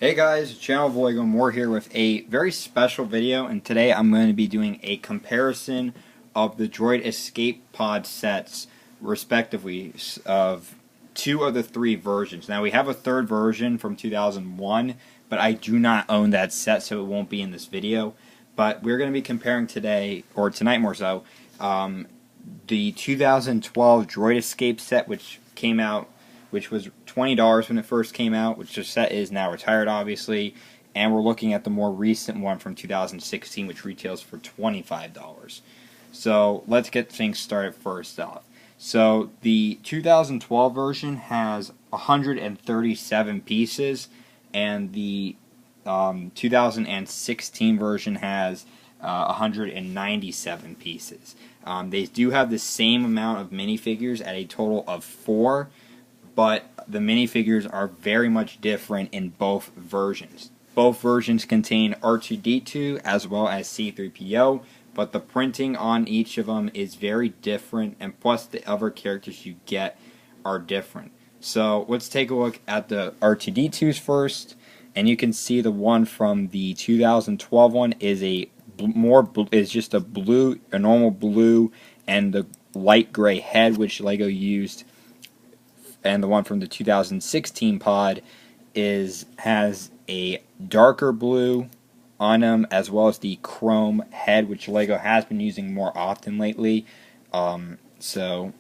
Hey guys, Channel Voigo More here with a very special video, and today I'm going to be doing a comparison of the Droid Escape Pod sets, respectively, of two of the three versions. Now we have a third version from 2001, but I do not own that set, so it won't be in this video. But we're going to be comparing today, or tonight more so, the 2012 Droid Escape set, which came out, which was $20 when it first came out, which the set is now retired, obviously, and we're looking at the more recent one from 2016, which retails for $25. So let's get things started first off. So the 2012 version has 137 pieces, and the 2016 version has 197 pieces. They do have the same amount of minifigures at a total of 4, but the minifigures are very much different in both versions. Both versions contain R2-D2 as well as C-3PO, but the printing on each of them is very different, and plus the other characters you get are different. So let's take a look at the R2-D2s first, and you can see the one from the 2012 one is just a normal blue, and the light gray head which LEGO used. And the one from the 2016 pod has a darker blue on them, as well as the chrome head, which LEGO has been using more often lately. So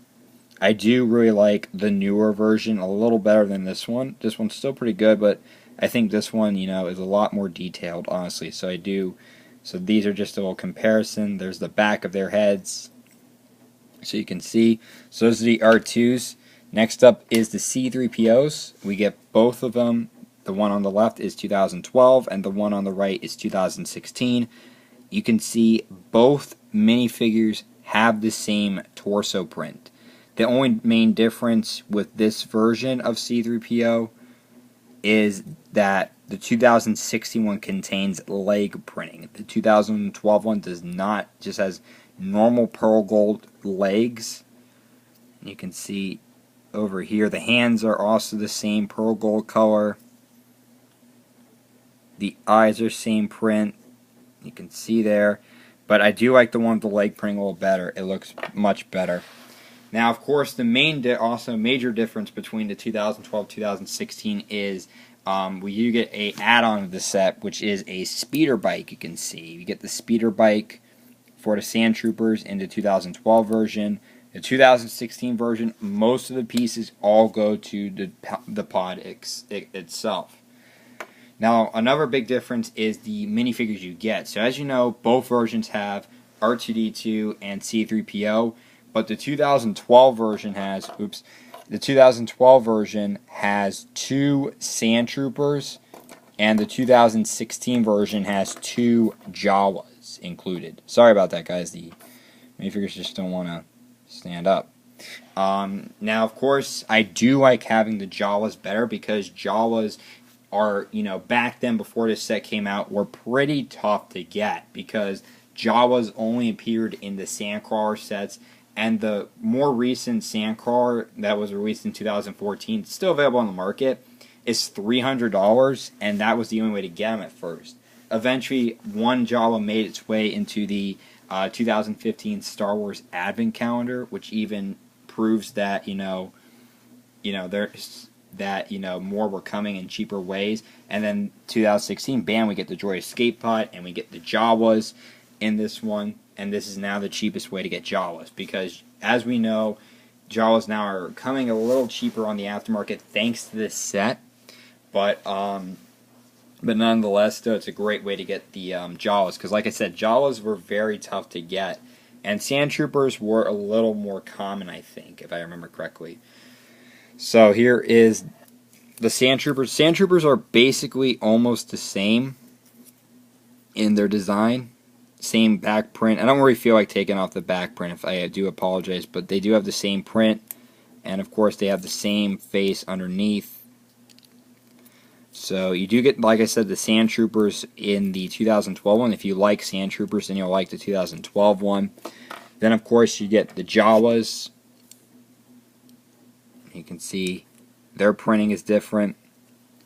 I do really like the newer version a little better than this one. This one's still pretty good, but I think this one, is a lot more detailed, honestly. So these are just a little comparison. There's the back of their heads, so you can see. So those are the R2s. Next up is the C-3POs. We get both of them. The one on the left is 2012, and the one on the right is 2016. You can see both minifigures have the same torso print. The only main difference with this version of C-3PO is that the 2016 one contains leg printing. The 2012 one does not, just has normal pearl gold legs. You can see over here the hands are also the same pearl gold color. The eyes are same print, you can see there, but I do like the one with the leg printing a little better. It looks much better. Now, of course, the major difference between the 2012-2016 is we do get a add-on of the set, which is a speeder bike. You can see you get the speeder bike for the Sand Troopers in the 2012 version. The 2016 version, most of the pieces all go to the pod itself. Now, another big difference is the minifigures you get. So as you know, both versions have R2-D2 and C-3PO, but the 2012 version has, two Sand Troopers, and the 2016 version has 2 Jawas included. Sorry about that, guys. The minifigures just don't want to stand up. Now, of course, I do like having the Jawas better, because Jawas are, back then before this set came out, were pretty tough to get, because Jawas only appeared in the Sandcrawler sets, and the more recent Sandcrawler that was released in 2014, still available on the market, is $300, and that was the only way to get them at first. Eventually, one Jawa made its way into the 2015 Star Wars Advent Calendar, which even proves that more were coming in cheaper ways. And then 2016, bam, we get the Droid Escape Pod, and we get the Jawas in this one. And this is now the cheapest way to get Jawas, because as we know, Jawas now are coming a little cheaper on the aftermarket thanks to this set. But nonetheless, though, it's a great way to get the Jawas, because like I said, Jawas were very tough to get, and Sand Troopers were a little more common, I think, if I remember correctly. So here is the Sand Troopers. Sand Troopers are basically almost the same in their design. Same back print. I don't really feel like taking off the back print, if I do apologize, but they do have the same print, and of course they have the same face underneath. So you do get, like I said, the Sand Troopers in the 2012 one. If you like Sand Troopers, then you'll like the 2012 one. Then, of course, you get the Jawas. You can see their printing is different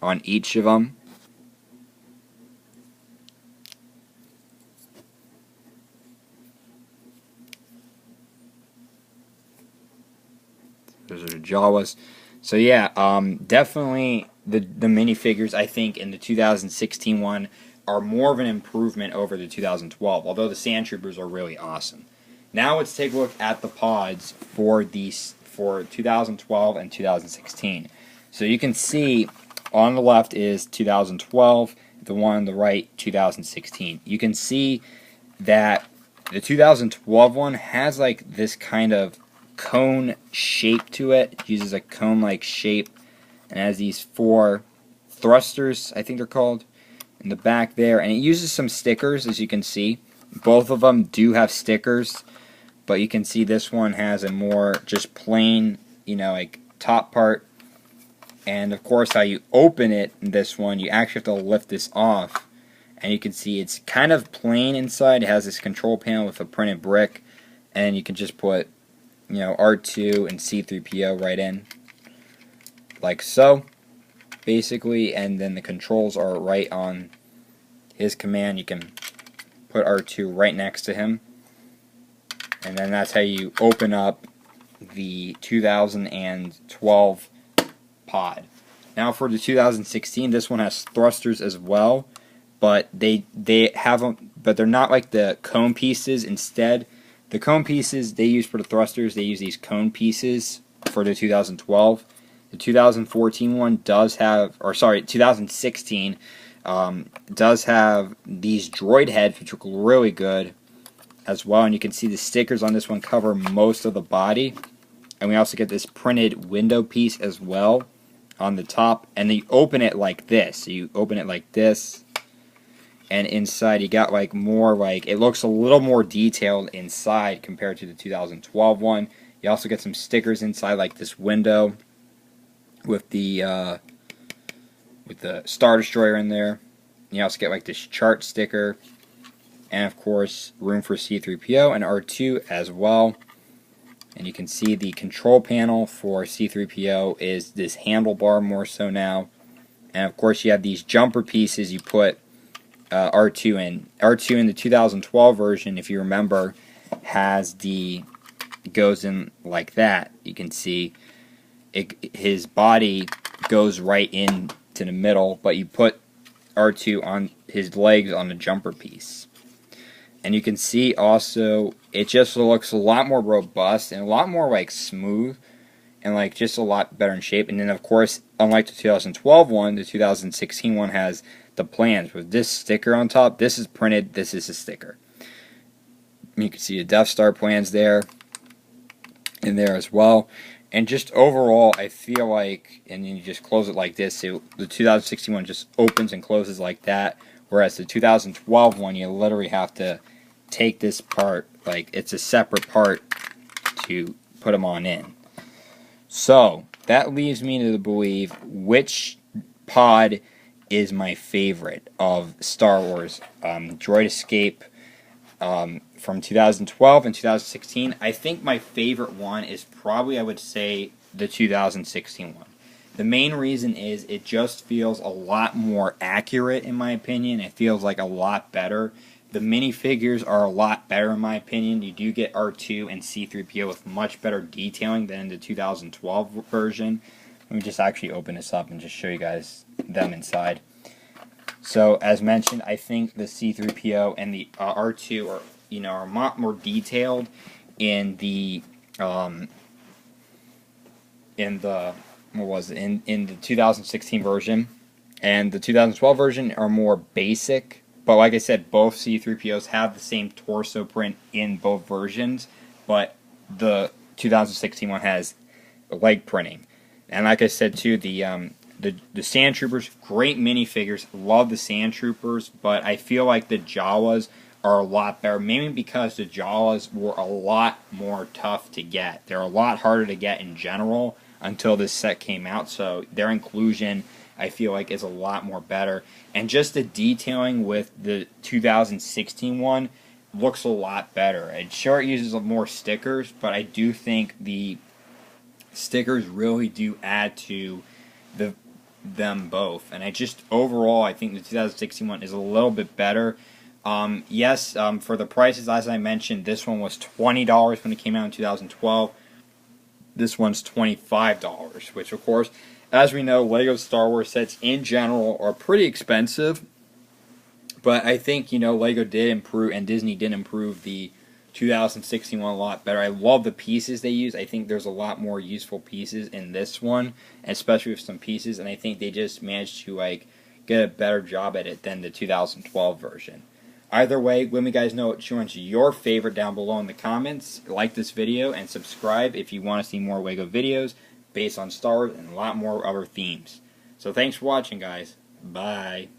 on each of them. Jawas. So yeah, definitely the minifigures, I think, in the 2016 one are more of an improvement over the 2012, although the Sand Troopers are really awesome. Now let's take a look at the pods for 2012 and 2016. So you can see on the left is 2012, the one on the right 2016. You can see that the 2012 one has like this kind of cone shape to it. It uses a cone-like shape and has these 4 thrusters, I think they're called, in the back there. And it uses some stickers, as you can see. Both of them do have stickers, but you can see this one has a more just plain, like top part. And of course, how you open it in this one, you actually have to lift this off. And you can see it's kind of plain inside. It has this control panel with a printed brick. And you can just put, R2 and C3PO right in. Like so, basically. And then the controls are right on his command. You can put R2 right next to him. And then that's how you open up the 2012 pod. Now for the 2016, this one has thrusters as well, but they have them, but they're not like the cone pieces. Instead, the cone pieces they use for the thrusters, they use these cone pieces for the 2012. The 2014 one does have, 2016 does have these droid heads, which look really good as well. And you can see the stickers on this one cover most of the body. And we also get this printed window piece as well on the top. And then you open it like this. So you open it like this. And inside you got like more, like it looks a little more detailed inside compared to the 2012 one. You also get some stickers inside, like this window with the Star Destroyer in there. You also get like this chart sticker. And of course, room for C3PO and R2 as well. And you can see the control panel for C3PO is this handlebar more so now. And of course, you have these jumper pieces you put R2 in. R2 in the 2012 version, if you remember, goes in like that. You can see his body goes right into the middle, but you put R2 on his legs on the jumper piece. And you can see also, it just looks a lot more robust and a lot more like smooth and like just a lot better in shape. And then of course, unlike the 2012 one, the 2016 one has the plans with this sticker on top. This is printed, this is a sticker. You can see the Death Star plans there, in there as well. And just overall, I feel like, and then you just close it like this, the 2016 one just opens and closes like that. Whereas the 2012 one, you literally have to take this part, like it's a separate part to put them on in. So that leaves me to believe which pod is my favorite of Star Wars. Droid Escape from 2012 and 2016. I think my favorite one is probably, I would say, the 2016 one. The main reason is it just feels a lot more accurate, in my opinion. It feels like a lot better. The minifigures are a lot better, in my opinion. You do get R2 and C3PO with much better detailing than in the 2012 version. Let me just actually open this up and just show you guys them inside. So, as mentioned, I think the C3PO and the R2 are a lot more detailed in the in the 2016 version, and the 2012 version are more basic. But like I said, both C3POs have the same torso print in both versions, but the 2016 one has leg printing. And like I said too, the Sand Troopers, great minifigures. Love the Sand Troopers, but I feel like the Jawas are a lot better, mainly because the Jawas were a lot more tough to get. They're a lot harder to get in general until this set came out, so their inclusion, I feel like, is a lot more better. And just the detailing with the 2016 one looks a lot better. And sure, it uses more stickers, but I do think the stickers really do add to them both. And overall, I think the 2016 one is a little bit better. Yes, for the prices, as I mentioned, this one was $20 when it came out in 2012. this one's $25, which of course, as we know, Lego Star Wars sets in general are pretty expensive. But I think, Lego did improve, and Disney did improve the 2016 one a lot better. I love the pieces they use. I think there's a lot more useful pieces in this one, especially with some pieces, and I think they just managed to get a better job at it than the 2012 version. Either way, let me guys know which one's your favorite down below in the comments. Like this video and subscribe if you want to see more Lego videos based on Star Wars and a lot more other themes. So thanks for watching, guys. Bye.